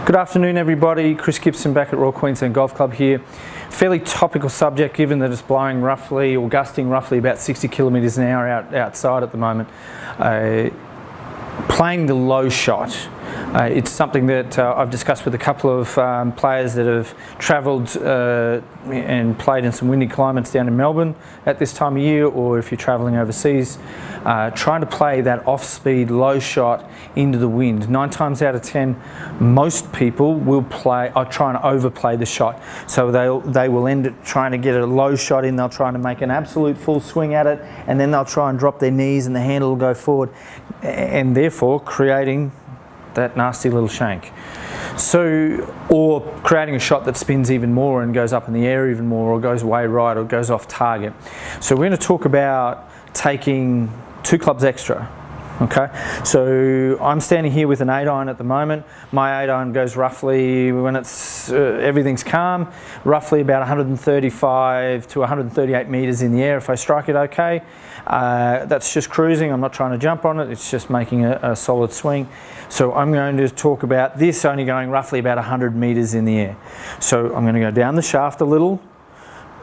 Good afternoon everybody, Chris Gibson back at Royal Queensland Golf Club here. Fairly topical subject given that it's blowing roughly or gusting roughly about 60 kilometres an hour outside at the moment. Playing the low shot. It's something that I've discussed with a couple of players that have travelled and played in some windy climates down in Melbourne at this time of year, or if you're travelling overseas, trying to play that off-speed low shot into the wind. 9 times out of 10, most people will try and overplay the shot. So they will end up trying to get a low shot in, they'll try to make an absolute full swing at it, and then they'll try and drop their knees and the handle will go forward, and therefore creating that nasty little shank. So, or creating a shot that spins even more and goes up in the air even more, or goes way right, or goes off target. So we're going to talk about taking 2 clubs extra. Okay, so I'm standing here with an 8-iron at the moment. My 8-iron goes roughly, when it's everything's calm, roughly about 135 to 138 metres in the air if I strike it okay. That's just cruising, I'm not trying to jump on it, it's just making a solid swing. So I'm going to talk about this only going roughly about 100 metres in the air. So I'm going to go down the shaft a little.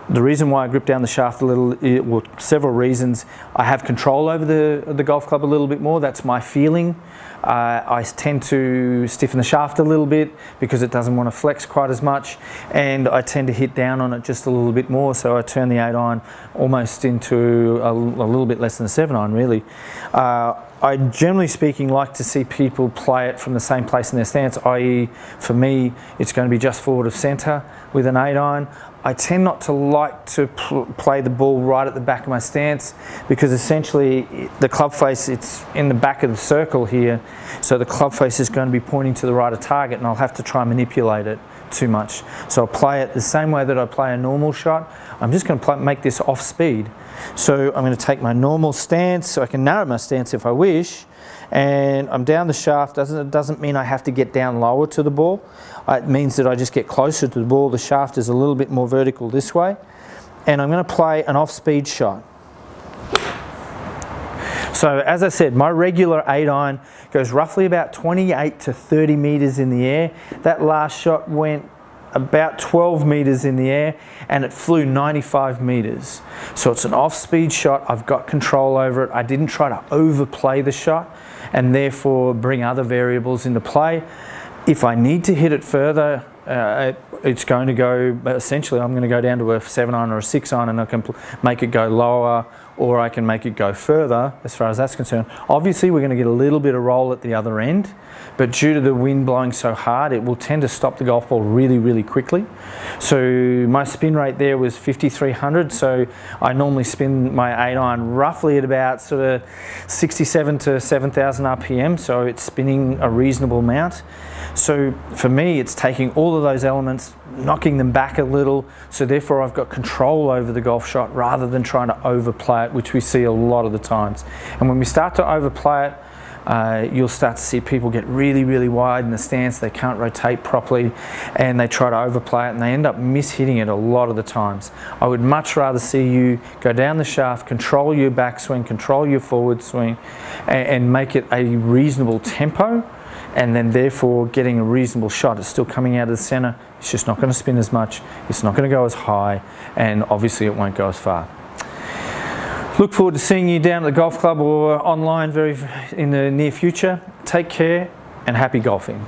The reason why I grip down the shaft a little, well, several reasons. I have control over the golf club a little bit more, that's my feeling. I tend to stiffen the shaft a little bit because it doesn't want to flex quite as much, and I tend to hit down on it just a little bit more, so I turn the 8-iron almost into a little bit less than a 7-iron really. I generally speaking like to see people play it from the same place in their stance, i.e. for me it's going to be just forward of centre with an 8-iron. I tend not to like to play the ball right at the back of my stance because essentially the club face, it's in the back of the circle here, so the club face is going to be pointing to the right of target and I'll have to try and manipulate it too much. So I'll play it the same way that I play a normal shot. I'm just going to make this off speed. So I'm going to take my normal stance, so I can narrow my stance if I wish, and I'm down the shaft. It doesn't mean I have to get down lower to the ball. It means that I just get closer to the ball. The shaft is a little bit more vertical this way, and I'm going to play an off-speed shot. So as I said, my regular 8-iron goes roughly about 28 to 30 metres in the air. That last shot went about 12 metres in the air and it flew 95 metres. So it's an off-speed shot, I've got control over it. I didn't try to overplay the shot and therefore bring other variables into play. If I need to hit it further, it's going to go, essentially I'm going to go down to a 7-iron or a 6-iron and I can make it go lower, or I can make it go further as far as that's concerned. Obviously we're going to get a little bit of roll at the other end, but due to the wind blowing so hard it will tend to stop the golf ball really quickly. So my spin rate there was 5,300, so I normally spin my 8-iron roughly at about sort of 67 to 7,000 RPM, so it's spinning a reasonable amount. So for me it's taking all of those elements, knocking them back a little, so therefore I've got control over the golf shot rather than trying to overplay it, which we see a lot of the times. And when we start to overplay it, you'll start to see people get really wide in the stance, they can't rotate properly and they try to overplay it and they end up mishitting it a lot of the times. I would much rather see you go down the shaft, control your backswing, control your forward swing and make it a reasonable tempo, and then therefore getting a reasonable shot. It's still coming out of the centre, it's just not going to spin as much, it's not going to go as high, and obviously it won't go as far. Look forward to seeing you down at the golf club or online in the near future. Take care and happy golfing.